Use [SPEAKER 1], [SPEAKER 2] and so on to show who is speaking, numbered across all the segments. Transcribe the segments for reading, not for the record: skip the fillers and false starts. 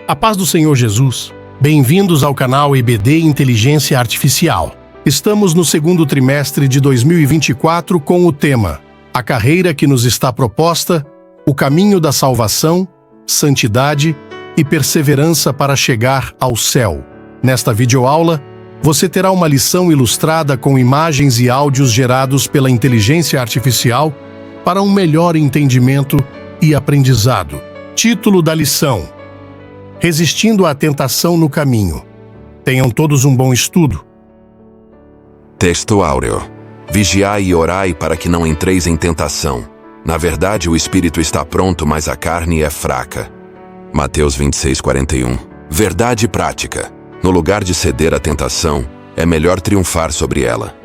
[SPEAKER 1] A paz do Senhor Jesus. Bem-vindos ao canal EBD Inteligência Artificial. Estamos no segundo trimestre de 2024 com o tema A carreira que nos está proposta, o caminho da salvação, santidade e perseverança para chegar ao céu. Nesta videoaula, você terá uma lição ilustrada com imagens e áudios gerados pela inteligência artificial para um melhor entendimento e aprendizado. Título da lição: Resistindo à tentação no caminho. Tenham todos um bom estudo.
[SPEAKER 2] Texto áureo. Vigiai e orai para que não entreis em tentação. Na verdade, o espírito está pronto, mas a carne é fraca. Mateus 26:41. Verdade prática. No lugar de ceder à tentação, é melhor triunfar sobre ela.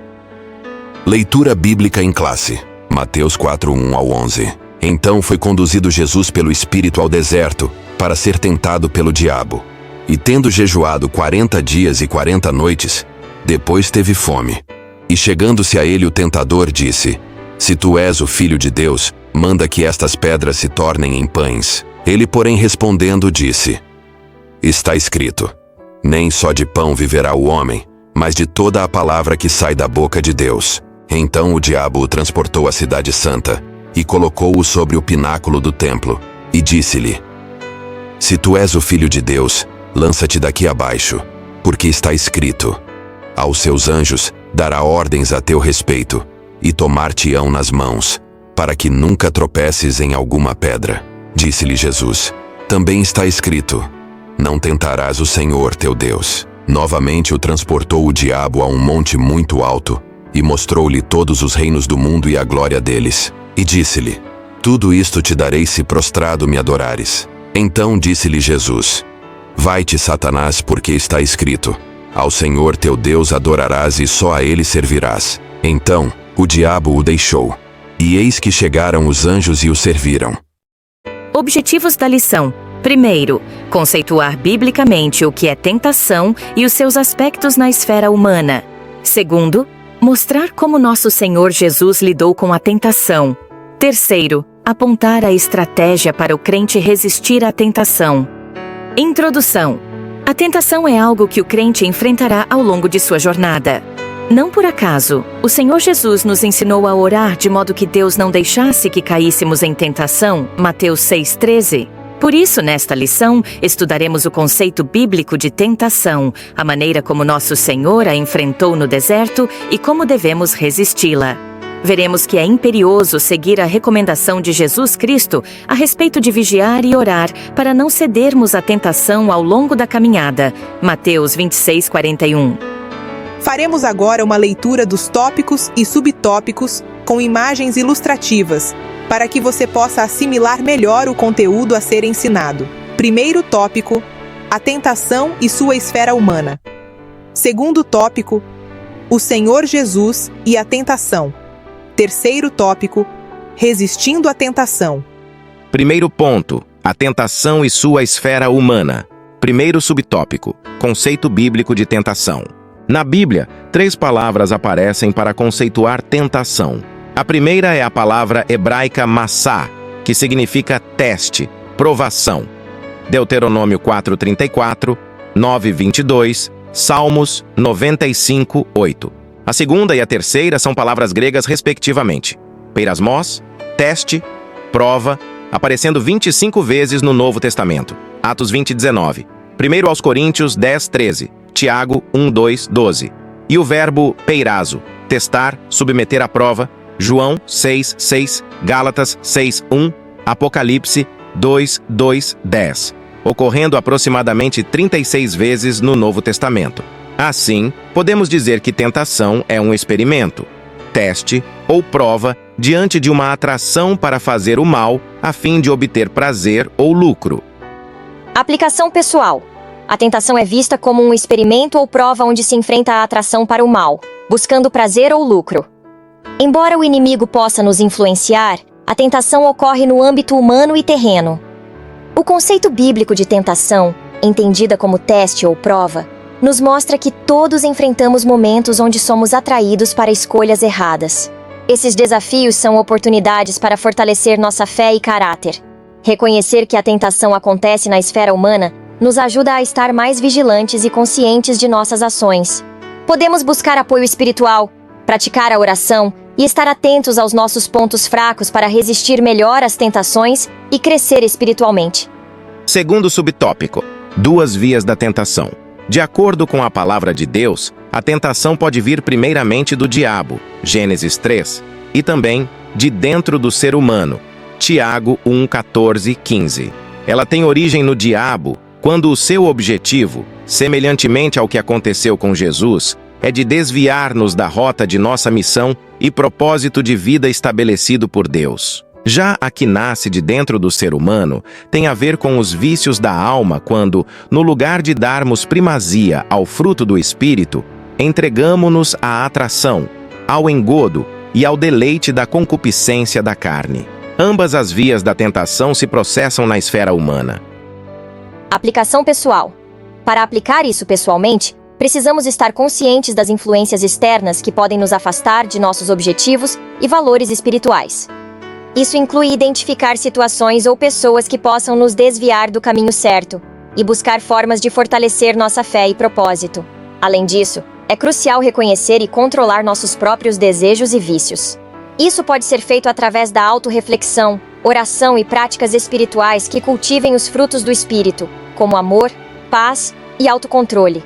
[SPEAKER 2] Leitura bíblica em classe. Mateus 4:1-11. Então foi conduzido Jesus pelo Espírito ao deserto, para ser tentado pelo diabo. E tendo jejuado 40 dias e 40 noites, depois teve fome. E chegando-se a ele o tentador disse: Se tu és o Filho de Deus, manda que estas pedras se tornem em pães. Ele, porém, respondendo, disse: Está escrito: Nem só de pão viverá o homem, mas de toda a palavra que sai da boca de Deus. Então o diabo o transportou à cidade santa, e colocou-o sobre o pináculo do templo, e disse-lhe: Se tu és o Filho de Deus, lança-te daqui abaixo, porque está escrito: Aos seus anjos dará ordens a teu respeito, e tomar-te-ão nas mãos, para que nunca tropeces em alguma pedra. Disse-lhe Jesus: Também está escrito: Não tentarás o Senhor teu Deus. Novamente o transportou o diabo a um monte muito alto, e mostrou-lhe todos os reinos do mundo e a glória deles. E disse-lhe: Tudo isto te darei se prostrado me adorares. Então disse-lhe Jesus: Vai-te, Satanás, porque está escrito: Ao Senhor teu Deus adorarás e só a ele servirás. Então o diabo o deixou. E eis que chegaram os anjos e o serviram.
[SPEAKER 3] Objetivos da lição. Primeiro, conceituar biblicamente o que é tentação e os seus aspectos na esfera humana. Segundo, mostrar como nosso Senhor Jesus lidou com a tentação. Terceiro, apontar a estratégia para o crente resistir à tentação. Introdução. A tentação é algo que o crente enfrentará ao longo de sua jornada. Não por acaso, o Senhor Jesus nos ensinou a orar de modo que Deus não deixasse que caíssemos em tentação, Mateus 6:13. Por isso, nesta lição, estudaremos o conceito bíblico de tentação, a maneira como nosso Senhor a enfrentou no deserto e como devemos resisti-la. Veremos que é imperioso seguir a recomendação de Jesus Cristo a respeito de vigiar e orar para não cedermos à tentação ao longo da caminhada. Mateus 26:41.
[SPEAKER 4] Faremos agora uma leitura dos tópicos e subtópicos com imagens ilustrativas, para que você possa assimilar melhor o conteúdo a ser ensinado. Primeiro tópico: a tentação e sua esfera humana. Segundo tópico: o Senhor Jesus e a tentação. Terceiro tópico: resistindo à tentação.
[SPEAKER 5] Primeiro ponto: a tentação e sua esfera humana. Primeiro subtópico: conceito bíblico de tentação. Na Bíblia, 3 palavras aparecem para conceituar tentação. A primeira é a palavra hebraica massá, que significa teste, provação. Deuteronômio 4:34, 9:22, Salmos 95:8. A segunda e a terceira são palavras gregas respectivamente. Peirasmos, teste, prova, aparecendo 25 vezes no Novo Testamento. Atos 20:19. 1 aos Coríntios 10:13. Tiago 1:2-12. E o verbo peirazo, testar, submeter à prova, João 6:6, Gálatas 6:1, Apocalipse 2:2-10, ocorrendo aproximadamente 36 vezes no Novo Testamento. Assim, podemos dizer que tentação é um experimento, teste ou prova diante de uma atração para fazer o mal a fim de obter prazer ou lucro.
[SPEAKER 6] Aplicação pessoal. A tentação é vista como um experimento ou prova onde se enfrenta a atração para o mal, buscando prazer ou lucro. Embora o inimigo possa nos influenciar, a tentação ocorre no âmbito humano e terreno. O conceito bíblico de tentação, entendida como teste ou prova, nos mostra que todos enfrentamos momentos onde somos atraídos para escolhas erradas. Esses desafios são oportunidades para fortalecer nossa fé e caráter. Reconhecer que a tentação acontece na esfera humana nos ajuda a estar mais vigilantes e conscientes de nossas ações. Podemos buscar apoio espiritual, praticar a oração e estar atentos aos nossos pontos fracos para resistir melhor às tentações e crescer espiritualmente.
[SPEAKER 5] Segundo subtópico, duas vias da tentação. De acordo com a palavra de Deus, a tentação pode vir primeiramente do diabo, Gênesis 3, e também de dentro do ser humano, Tiago 1, 14, 15. Ela tem origem no diabo, quando o seu objetivo, semelhantemente ao que aconteceu com Jesus, é de desviar-nos da rota de nossa missão e propósito de vida estabelecido por Deus. Já a que nasce de dentro do ser humano tem a ver com os vícios da alma quando, no lugar de darmos primazia ao fruto do Espírito, entregamo-nos à atração, ao engodo e ao deleite da concupiscência da carne. Ambas as vias da tentação se processam na esfera humana.
[SPEAKER 6] Aplicação pessoal. Para aplicar isso pessoalmente, precisamos estar conscientes das influências externas que podem nos afastar de nossos objetivos e valores espirituais. Isso inclui identificar situações ou pessoas que possam nos desviar do caminho certo e buscar formas de fortalecer nossa fé e propósito. Além disso, é crucial reconhecer e controlar nossos próprios desejos e vícios. Isso pode ser feito através da autorreflexão, oração e práticas espirituais que cultivem os frutos do espírito, como amor, paz e autocontrole.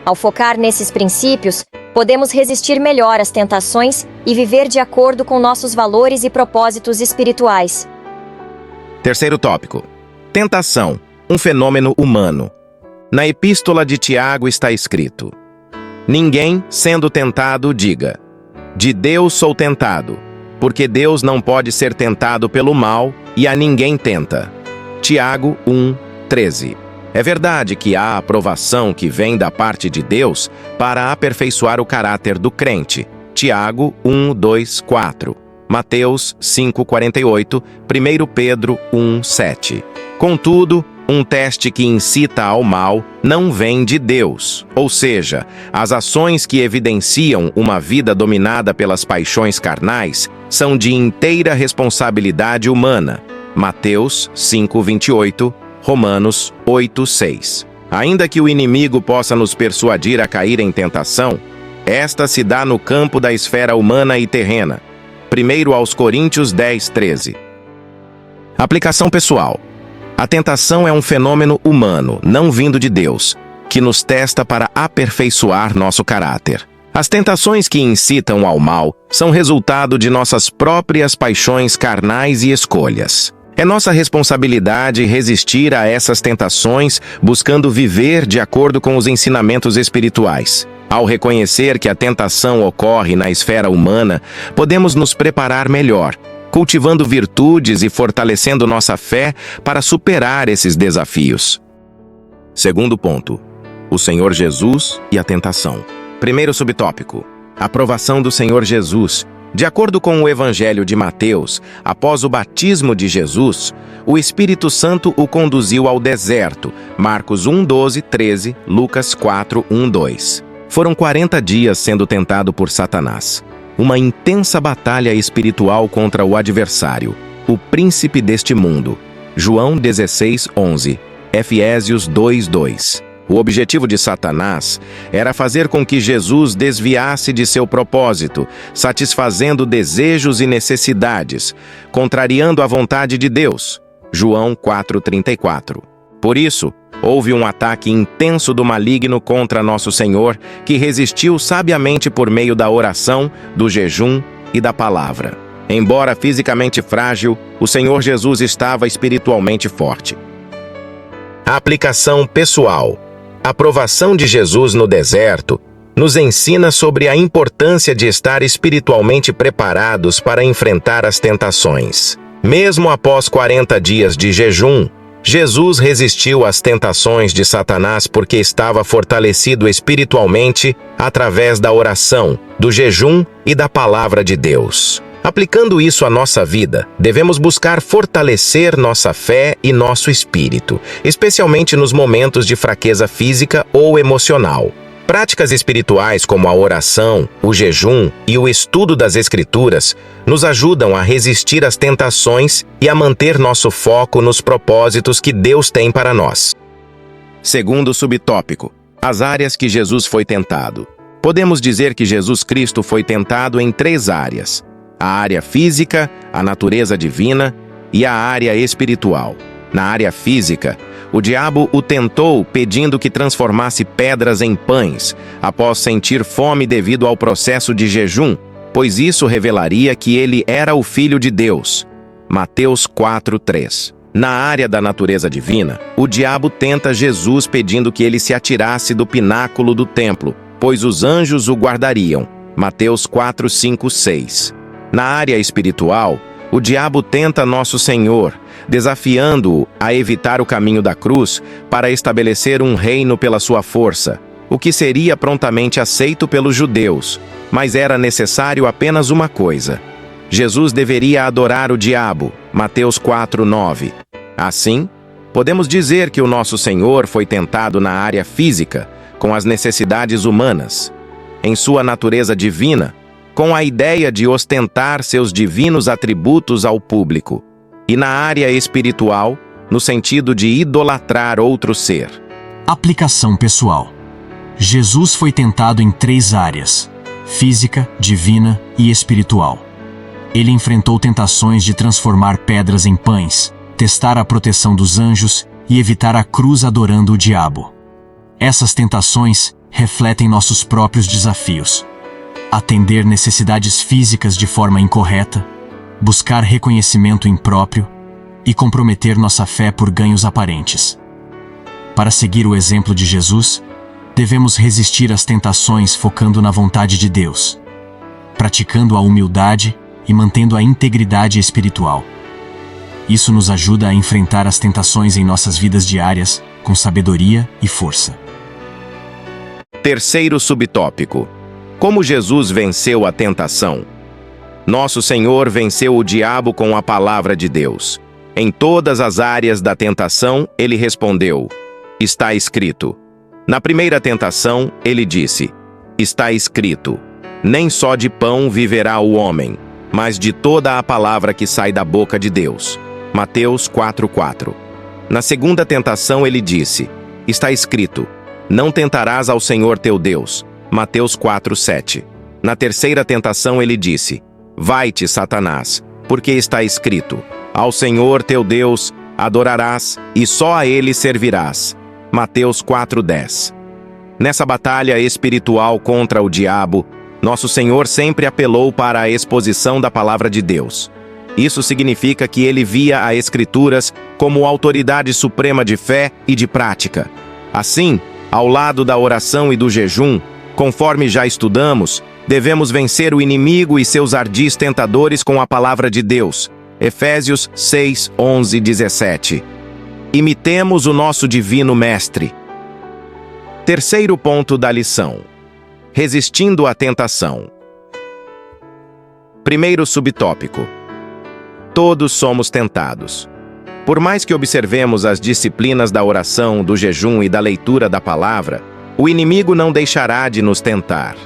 [SPEAKER 6] Ao focar nesses princípios, podemos resistir melhor às tentações e viver de acordo com nossos valores e propósitos espirituais.
[SPEAKER 5] Terceiro tópico. Tentação, um fenômeno humano. Na epístola de Tiago está escrito: ninguém, sendo tentado, diga: de Deus sou tentado, porque Deus não pode ser tentado pelo mal e a ninguém tenta. Tiago 1, 13. É verdade que há aprovação que vem da parte de Deus para aperfeiçoar o caráter do crente. Tiago 1, 2, 4. Mateus 5, 48. 1 Pedro 1, 7. Contudo, um teste que incita ao mal não vem de Deus, ou seja, as ações que evidenciam uma vida dominada pelas paixões carnais são de inteira responsabilidade humana. Mateus 5, 28. Romanos 8, 6. Ainda que o inimigo possa nos persuadir a cair em tentação, esta se dá no campo da esfera humana e terrena. 1 aos Coríntios 10, 13. Aplicação pessoal. A tentação é um fenômeno humano, não vindo de Deus, que nos testa para aperfeiçoar nosso caráter. As tentações que incitam ao mal são resultado de nossas próprias paixões carnais e escolhas. É nossa responsabilidade resistir a essas tentações, buscando viver de acordo com os ensinamentos espirituais. Ao reconhecer que a tentação ocorre na esfera humana, podemos nos preparar melhor, cultivando virtudes e fortalecendo nossa fé para superar esses desafios. Segundo ponto, o Senhor Jesus e a tentação. Primeiro subtópico, aprovação do Senhor Jesus. De acordo com o Evangelho de Mateus, após o batismo de Jesus, o Espírito Santo o conduziu ao deserto, Marcos 1, 12, 13, Lucas 4, 1, 2. Foram 40 dias sendo tentado por Satanás. Uma intensa batalha espiritual contra o adversário, o príncipe deste mundo. João 16, 11, Efésios 2, 2. O objetivo de Satanás era fazer com que Jesus desviasse de seu propósito, satisfazendo desejos e necessidades, contrariando a vontade de Deus. João 4:34. Por isso, houve um ataque intenso do maligno contra nosso Senhor, que resistiu sabiamente por meio da oração, do jejum e da palavra. Embora fisicamente frágil, o Senhor Jesus estava espiritualmente forte. A aplicação pessoal. A provação de Jesus no deserto nos ensina sobre a importância de estar espiritualmente preparados para enfrentar as tentações. Mesmo após 40 dias de jejum, Jesus resistiu às tentações de Satanás porque estava fortalecido espiritualmente através da oração, do jejum e da palavra de Deus. Aplicando isso à nossa vida, devemos buscar fortalecer nossa fé e nosso espírito, especialmente nos momentos de fraqueza física ou emocional. Práticas espirituais como a oração, o jejum e o estudo das Escrituras nos ajudam a resistir às tentações e a manter nosso foco nos propósitos que Deus tem para nós. Segundo subtópico: as áreas que Jesus foi tentado. Podemos dizer que Jesus Cristo foi tentado em 3 áreas: a área física, a natureza divina e a área espiritual. Na área física, o diabo o tentou pedindo que transformasse pedras em pães, após sentir fome devido ao processo de jejum, pois isso revelaria que ele era o Filho de Deus. Mateus 4:3. Na área da natureza divina, o diabo tenta Jesus pedindo que ele se atirasse do pináculo do templo, pois os anjos o guardariam. Mateus 4:5-6. Na área espiritual, o diabo tenta nosso Senhor, desafiando-o a evitar o caminho da cruz para estabelecer um reino pela sua força, o que seria prontamente aceito pelos judeus, mas era necessário apenas uma coisa: Jesus deveria adorar o diabo. Mateus 4:9. Assim, podemos dizer que o nosso Senhor foi tentado na área física, com as necessidades humanas, em sua natureza divina, com a ideia de ostentar seus divinos atributos ao público, e na área espiritual, no sentido de idolatrar outro ser.
[SPEAKER 7] Aplicação pessoal. Jesus foi tentado em 3 áreas: física, divina e espiritual. Ele enfrentou tentações de transformar pedras em pães, testar a proteção dos anjos e evitar a cruz adorando o diabo. Essas tentações refletem nossos próprios desafios: atender necessidades físicas de forma incorreta, buscar reconhecimento impróprio e comprometer nossa fé por ganhos aparentes. Para seguir o exemplo de Jesus, devemos resistir às tentações focando na vontade de Deus, praticando a humildade e mantendo a integridade espiritual. Isso nos ajuda a enfrentar as tentações em nossas vidas diárias com sabedoria e força.
[SPEAKER 5] Terceiro subtópico: como Jesus venceu a tentação. Nosso Senhor venceu o diabo com a palavra de Deus. Em todas as áreas da tentação, ele respondeu: está escrito. Na primeira tentação, ele disse: está escrito, nem só de pão viverá o homem, mas de toda a palavra que sai da boca de Deus. Mateus 4:4. Na segunda tentação, ele disse: está escrito, não tentarás ao Senhor teu Deus. Mateus 4:7. Na terceira tentação, ele disse: vai-te, Satanás, porque está escrito, ao Senhor teu Deus adorarás e só a ele servirás. Mateus 4:10. Nessa batalha espiritual contra o diabo, nosso Senhor sempre apelou para a exposição da palavra de Deus. Isso significa que ele via as Escrituras como autoridade suprema de fé e de prática. Assim, ao lado da oração e do jejum, conforme já estudamos, devemos vencer o inimigo e seus ardis tentadores com a palavra de Deus. Efésios 6:11-17. Imitemos o nosso divino mestre. Terceiro ponto da lição: resistindo à tentação. Primeiro subtópico: todos somos tentados. Por mais que observemos as disciplinas da oração, do jejum e da leitura da palavra, o inimigo não deixará de nos tentar.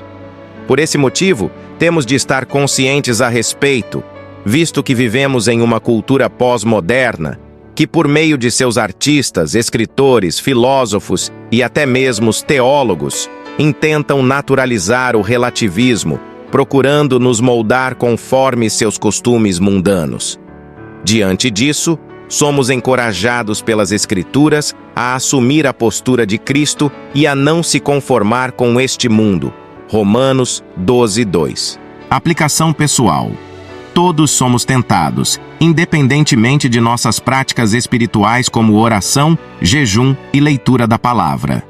[SPEAKER 5] Por esse motivo, temos de estar conscientes a respeito, visto que vivemos em uma cultura pós-moderna, que por meio de seus artistas, escritores, filósofos e até mesmo os teólogos, intentam naturalizar o relativismo, procurando nos moldar conforme seus costumes mundanos. Diante disso, somos encorajados pelas Escrituras a assumir a postura de Cristo e a não se conformar com este mundo. Romanos 12:2. Aplicação pessoal. Todos somos tentados, independentemente de nossas práticas espirituais como oração, jejum e leitura da palavra.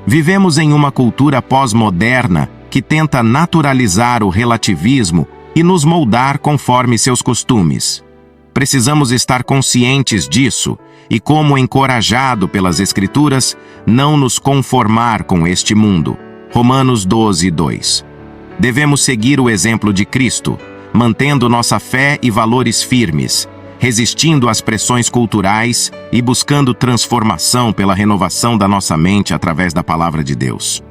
[SPEAKER 5] Vivemos em uma cultura pós-moderna que tenta naturalizar o relativismo e nos moldar conforme seus costumes. Precisamos estar conscientes disso e, como encorajado pelas Escrituras, não nos conformar com este mundo. Romanos 12:2. Devemos seguir o exemplo de Cristo, mantendo nossa fé e valores firmes, resistindo às pressões culturais e buscando transformação pela renovação da nossa mente através da palavra de Deus.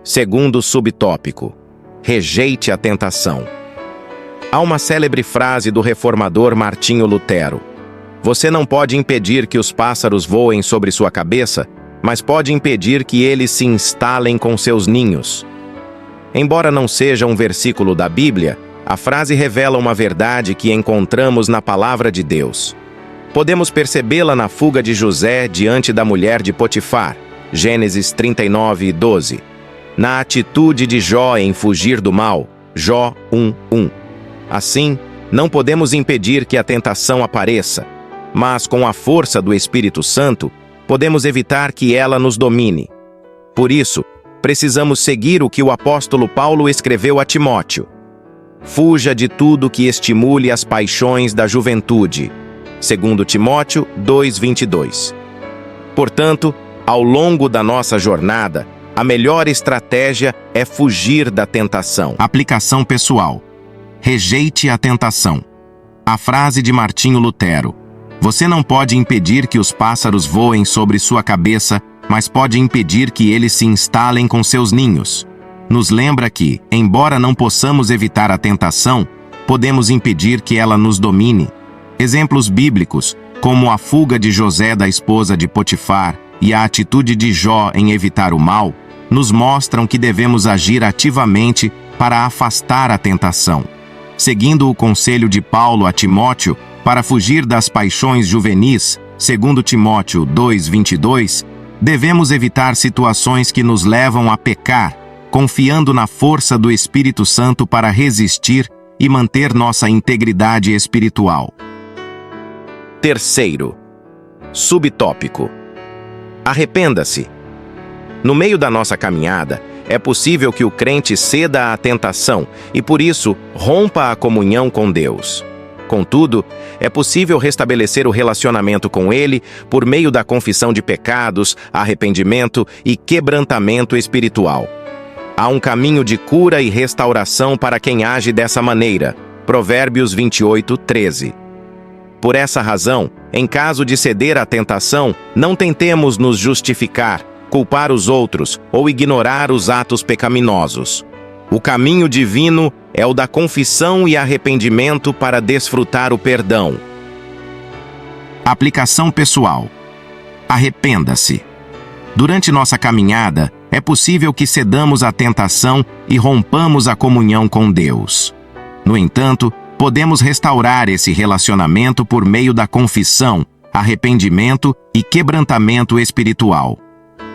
[SPEAKER 5] Segundo subtópico: rejeite a tentação. Há uma célebre frase do reformador Martinho Lutero: Você não pode impedir que os pássaros voem sobre sua cabeça, mas pode impedir que eles se instalem com seus ninhos. Embora não seja um versículo da Bíblia, a frase revela uma verdade que encontramos na palavra de Deus. Podemos percebê-la na fuga de José diante da mulher de Potifar, Gênesis 39:12. Na atitude de Jó em fugir do mal, Jó 1:1. Assim, não podemos impedir que a tentação apareça, mas com a força do Espírito Santo, podemos evitar que ela nos domine. Por isso, precisamos seguir o que o apóstolo Paulo escreveu a Timóteo. Fuja de tudo que estimule as paixões da juventude. 2 Timóteo 2:22. Portanto, ao longo da nossa jornada, a melhor estratégia é fugir da tentação. Aplicação pessoal. Rejeite a tentação. A frase de Martinho Lutero: você não pode impedir que os pássaros voem sobre sua cabeça, mas pode impedir que eles se instalem com seus ninhos. Nos lembra que, embora não possamos evitar a tentação, podemos impedir que ela nos domine. Exemplos bíblicos, como a fuga de José da esposa de Potifar e a atitude de Jó em evitar o mal, nos mostram que devemos agir ativamente para afastar a tentação. Seguindo o conselho de Paulo a Timóteo para fugir das paixões juvenis, 2 Timóteo 2:22, devemos evitar situações que nos levam a pecar, confiando na força do Espírito Santo para resistir e manter nossa integridade espiritual. Terceiro, subtópico. Arrependa-se. No meio da nossa caminhada, é possível que o crente ceda à tentação e, por isso, rompa a comunhão com Deus. Contudo, é possível restabelecer o relacionamento com Ele por meio da confissão de pecados, arrependimento e quebrantamento espiritual. Há um caminho de cura e restauração para quem age dessa maneira. Provérbios 28:13. Por essa razão, em caso de ceder à tentação, não tentemos nos justificar, culpar os outros ou ignorar os atos pecaminosos. O caminho divino é o da confissão e arrependimento para desfrutar o perdão. Aplicação pessoal. Arrependa-se. Durante nossa caminhada, é possível que cedamos à tentação e rompamos a comunhão com Deus. No entanto, podemos restaurar esse relacionamento por meio da confissão, arrependimento e quebrantamento espiritual.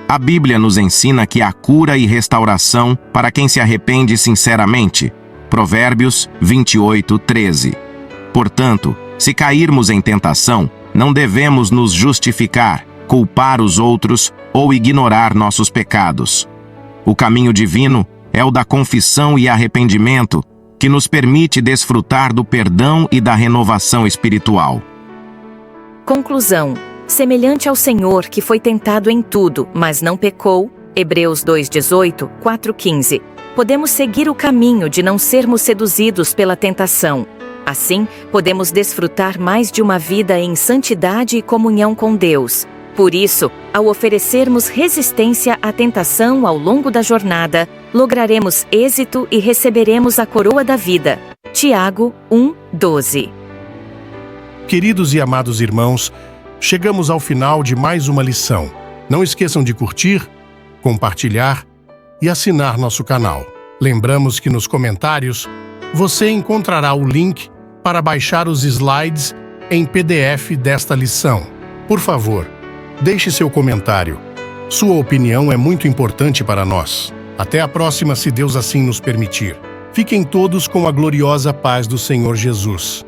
[SPEAKER 5] A Bíblia nos ensina que há cura e restauração para quem se arrepende sinceramente. Provérbios 28:13. Portanto, se cairmos em tentação, não devemos nos justificar, culpar os outros ou ignorar nossos pecados. O caminho divino é o da confissão e arrependimento, que nos permite desfrutar do perdão e da renovação espiritual.
[SPEAKER 3] Conclusão. Semelhante ao Senhor que foi tentado em tudo, mas não pecou, Hebreus 2:18, 4:15. Podemos seguir o caminho de não sermos seduzidos pela tentação. Assim, podemos desfrutar mais de uma vida em santidade e comunhão com Deus. Por isso, ao oferecermos resistência à tentação ao longo da jornada, lograremos êxito e receberemos a coroa da vida. Tiago 1:12.
[SPEAKER 1] Queridos e amados irmãos, chegamos ao final de mais uma lição. Não esqueçam de curtir, compartilhar e assinar nosso canal. Lembramos que nos comentários você encontrará o link para baixar os slides em PDF desta lição. Por favor, deixe seu comentário. Sua opinião é muito importante para nós. Até a próxima, se Deus assim nos permitir. Fiquem todos com a gloriosa paz do Senhor Jesus.